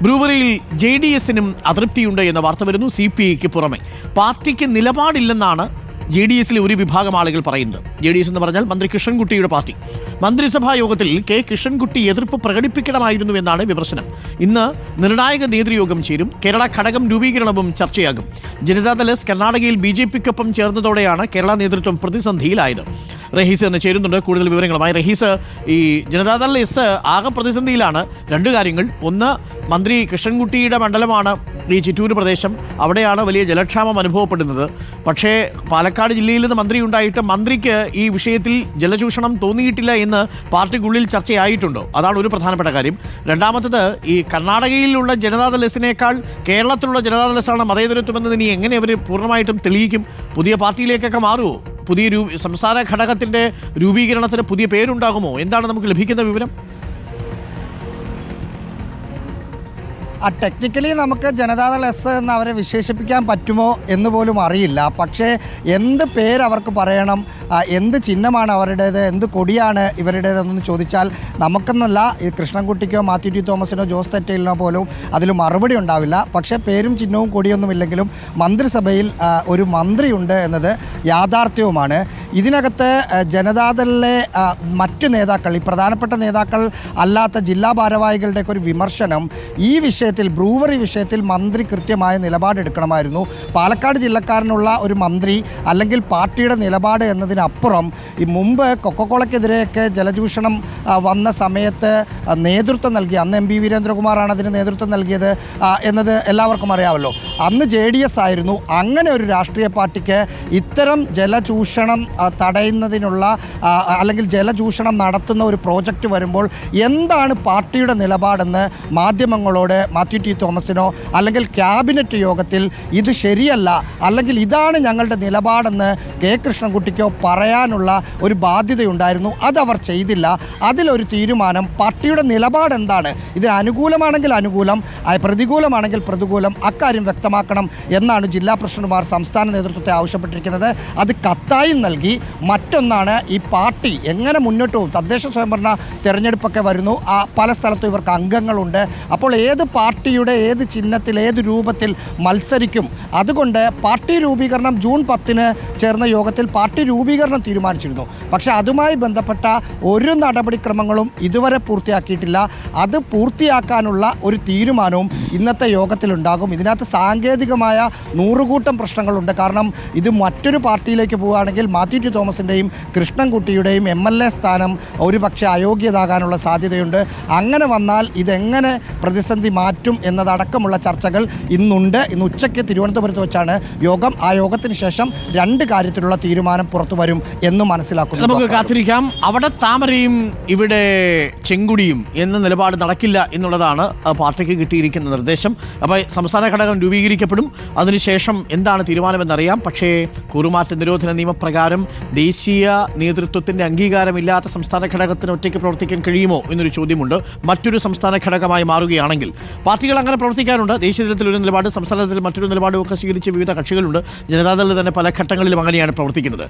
ബ്രൂവറിയിൽ JDS-നും അതൃപ്തിയുണ്ട് എന്ന വാർത്ത വരുന്നു. CPIക്ക് പുറമെ പാർട്ടിക്ക് നിലപാടില്ലെന്നാണ് JDS-ലെ ഒരു വിഭാഗം ആളുകൾ പറയുന്നത്. JDS എന്ന് പറഞ്ഞാൽ മന്ത്രി കൃഷ്ണൻകുട്ടിയുടെ പാർട്ടി. മന്ത്രിസഭാ യോഗത്തിൽ K. കൃഷ്ണൻകുട്ടി എതിർപ്പ് പ്രകടിപ്പിക്കണമായിരുന്നു എന്നാണ് വിമർശനം. ഇന്ന് നിർണായക നേതൃയോഗം ചേരും. കേരള ഘടകം രൂപീകരണവും ചർച്ചയാകും. ജനതാദൾ എസ് കർണാടകയിൽ BJP-ക്കൊപ്പം ചേർന്നതോടെയാണ് കേരള നേതൃത്വം പ്രതിസന്ധിയിലായത്. റഹീസ് തന്നെ ചേരുന്നുണ്ട് കൂടുതൽ വിവരങ്ങളുമായി. റഹീസ്, ഈ ജനതാദൾ എസ് ആകെ പ്രതിസന്ധിയിലാണ്. രണ്ട് കാര്യങ്ങൾ. ഒന്ന്, മന്ത്രി കൃഷ്ണൻകുട്ടിയുടെ മണ്ഡലമാണ് ഈ ചിറ്റൂർ പ്രദേശം. അവിടെയാണ് വലിയ ജലക്ഷാമം അനുഭവപ്പെടുന്നത്. പക്ഷേ പാലക്കാട് ജില്ലയിൽ നിന്ന് മന്ത്രി ഉണ്ടായിട്ട് മന്ത്രിക്ക് ഈ വിഷയത്തിൽ ജലചൂഷണം തോന്നിയിട്ടില്ല എന്ന് പാർട്ടിക്കുള്ളിൽ ചർച്ചയായിട്ടുണ്ടോ? അതാണ് ഒരു പ്രധാനപ്പെട്ട കാര്യം. രണ്ടാമത്തത്, ഈ കർണാടകയിലുള്ള ജനതാദൾ എസിനേക്കാൾ കേരളത്തിലുള്ള ജനതാദൾ എസാണ് മതേതരത്വമെന്ന് ഇനി എങ്ങനെ അവർ പൂർണ്ണമായിട്ടും തെളിയിക്കും? പുതിയ പാർട്ടിയിലേക്കൊക്കെ മാറുമോ? പുതിയ സംസ്ഥാന ഘടകത്തിന്റെ രൂപീകരണത്തിന് പുതിയ പേരുണ്ടാകുമോ? എന്താണ് നമുക്ക് ലഭിക്കുന്ന വിവരം? ടെക്നിക്കലി നമുക്ക് ജനതാദൾ എസ് എന്ന് അവരെ വിശേഷിപ്പിക്കാൻ പറ്റുമോ എന്ന് പോലും അറിയില്ല. പക്ഷേ എന്ത് പേര് അവർക്ക് പറയണം, എന്ത് ചിഹ്നമാണ് അവരുടേത്, എന്ത് കൊടിയാണ് ഇവരുടേതെന്ന് ചോദിച്ചാൽ നമുക്കെന്നല്ല, ഈ കൃഷ്ണൻകുട്ടിക്കോ മാത്യു ടി തോമസിനോ ജോസ് തെറ്റയിലിനോ പോലും അതിൽ മറുപടി ഉണ്ടാവില്ല. പക്ഷേ പേരും ചിഹ്നവും കൊടിയൊന്നുമില്ലെങ്കിലും മന്ത്രിസഭയിൽ ഒരു മന്ത്രിയുണ്ട് എന്നത് യാഥാർത്ഥ്യവുമാണ്. ഇതിനകത്ത് ജനതാദളിലെ മറ്റു നേതാക്കൾ, ഈ പ്രധാനപ്പെട്ട നേതാക്കൾ അല്ലാത്ത ജില്ലാ ഭാരവാഹികളുടെയൊക്കെ ഒരു വിമർശനം, ഈ വിഷയത്തിൽ ബ്രൂവറി വിഷയത്തിൽ മന്ത്രി കൃത്യമായ നിലപാടെടുക്കണമായിരുന്നു. പാലക്കാട് ജില്ലക്കാരനുള്ള ഒരു മന്ത്രി അല്ലെങ്കിൽ പാർട്ടിയുടെ നിലപാട് എന്നതിനപ്പുറം ഈ മുമ്പ് കൊക്കക്കോളയ്ക്കെതിരെയൊക്കെ ജലചൂഷണം വന്ന സമയത്ത് നേതൃത്വം നൽകി, അന്ന് MP വീരേന്ദ്രകുമാറാണ് അതിന് നേതൃത്വം നൽകിയത് എന്നത് എല്ലാവർക്കും അറിയാമല്ലോ. അന്ന് JDS ആയിരുന്നു. അങ്ങനെ ഒരു രാഷ്ട്രീയ പാർട്ടിക്ക് ഇത്തരം ജലചൂഷണം തടയുന്നതിനുള്ള അല്ലെങ്കിൽ ജലചൂഷണം നടത്തുന്ന ഒരു പ്രോജക്റ്റ് വരുമ്പോൾ എന്താണ് പാർട്ടിയുടെ നിലപാടെന്ന് മാധ്യമങ്ങളോട് മാത്യു ടി തോമസിനോ അല്ലെങ്കിൽ ക്യാബിനറ്റ് യോഗത്തിൽ ഇത് ശരിയല്ല അല്ലെങ്കിൽ ഇതാണ് ഞങ്ങളുടെ നിലപാടെന്ന് K. കൃഷ്ണൻകുട്ടിക്കോ പറയാനുള്ള ഒരു ബാധ്യതയുണ്ടായിരുന്നു. അതവർ ചെയ്തില്ല. അതിലൊരു തീരുമാനം, പാർട്ടിയുടെ നിലപാട് എന്താണ്, ഇതിന് അനുകൂലമാണെങ്കിൽ അനുകൂലം, പ്രതികൂലമാണെങ്കിൽ പ്രതികൂലം, അക്കാര്യം വ്യക്തമാക്കണം എന്നാണ് ജില്ലാ പ്രസിഡന്റുമാർ സംസ്ഥാന നേതൃത്വത്തെ ആവശ്യപ്പെട്ടിരിക്കുന്നത്. അത് കത്തായും നൽകി. മറ്റൊന്നാണ്, ഈ പാർട്ടി എങ്ങനെ മുന്നോട്ട് പോകും. തദ്ദേശ സ്വയംഭരണ തിരഞ്ഞെടുപ്പൊക്കെ വരുന്നു. പല സ്ഥലത്തും ഇവർക്ക് അംഗങ്ങളുണ്ട്. അപ്പോൾ ഏത് പാർട്ടിയുടെ ഏത് ചിഹ്നത്തിൽ ഏത് രൂപത്തിൽ മത്സരിക്കും. അതുകൊണ്ട് പാർട്ടി രൂപീകരണം ജൂൺ 10 ചേർന്ന യോഗത്തിൽ പാർട്ടി രൂപീകരണം തീരുമാനിച്ചിരുന്നു. പക്ഷേ അതുമായി ബന്ധപ്പെട്ട ഒരു നടപടിക്രമങ്ങളും ഇതുവരെ പൂർത്തിയാക്കിയിട്ടില്ല. അത് പൂർത്തിയാക്കാനുള്ള ഒരു തീരുമാനവും ഇന്നത്തെ യോഗത്തിലുണ്ടാകും. ഇതിനകത്ത് സാങ്കേതികമായ 100 കൂട്ടം പ്രശ്നങ്ങളുണ്ട്. കാരണം ഇത് മറ്റൊരു പാർട്ടിയിലേക്ക് പോവുകയാണെങ്കിൽ മാത്യു ടി തോമസിൻ്റെയും കൃഷ്ണൻകുട്ടിയുടെയും MLA സ്ഥാനം ഒരുപക്ഷെ അയോഗ്യതാകാനുള്ള സാധ്യതയുണ്ട്. അങ്ങനെ വന്നാൽ ഇതെങ്ങനെ പ്രതിസന്ധി മാറ്റും എന്നതടക്കമുള്ള ചർച്ചകൾ ഇന്നുണ്ട്. ഇന്ന് ഉച്ചയ്ക്ക് തിരുവനന്തപുരത്ത് വെച്ചാണ് യോഗം. ആ യോഗത്തിന് ശേഷം 2 കാര്യത്തിലുള്ള തീരുമാനം പുറത്തു വരും എന്ന് മനസ്സിലാക്കുന്നു. നമുക്ക് കാത്തിരിക്കാം. അവിടെ താമരയും ഇവിടെ ചെങ്കുടിയും എന്ന നിലപാട് നടക്കില്ല എന്നുള്ളതാണ് പാർട്ടിക്ക് കിട്ടിയിരിക്കുന്ന നിർദ്ദേശം. അപ്പോൾ സംസ്ഥാന ഘടകം രൂപീകരിക്കപ്പെടും. അതിനുശേഷം എന്താണ് തീരുമാനമെന്നറിയാം. പക്ഷേ കൂറുമാറ്റ നിരോധന നിയമപ്രകാരം ദേശീയ നേതൃത്വത്തിന്റെ അംഗീകാരമില്ലാത്ത സംസ്ഥാന ഘടകത്തിന് ഒറ്റയ്ക്ക് പ്രവർത്തിക്കാൻ കഴിയുമോ എന്നൊരു ചോദ്യമുണ്ട്. മറ്റൊരു സംസ്ഥാന ഘടകമായി മാറുകയാണെങ്കിൽ പാർട്ടികൾ അങ്ങനെ പ്രവർത്തിക്കാറുണ്ട്. ദേശീയ തലത്തിൽ ഒരു നിലപാട്, സംസ്ഥാന തലത്തിൽ മറ്റൊരു നിലപാടും ഒക്കെ സ്വീകരിച്ച് വിവിധ കക്ഷികളുണ്ട്. ജനതാദൾ തന്നെ പല ഘട്ടങ്ങളിലും അങ്ങനെയാണ് പ്രവർത്തിക്കുന്നത്.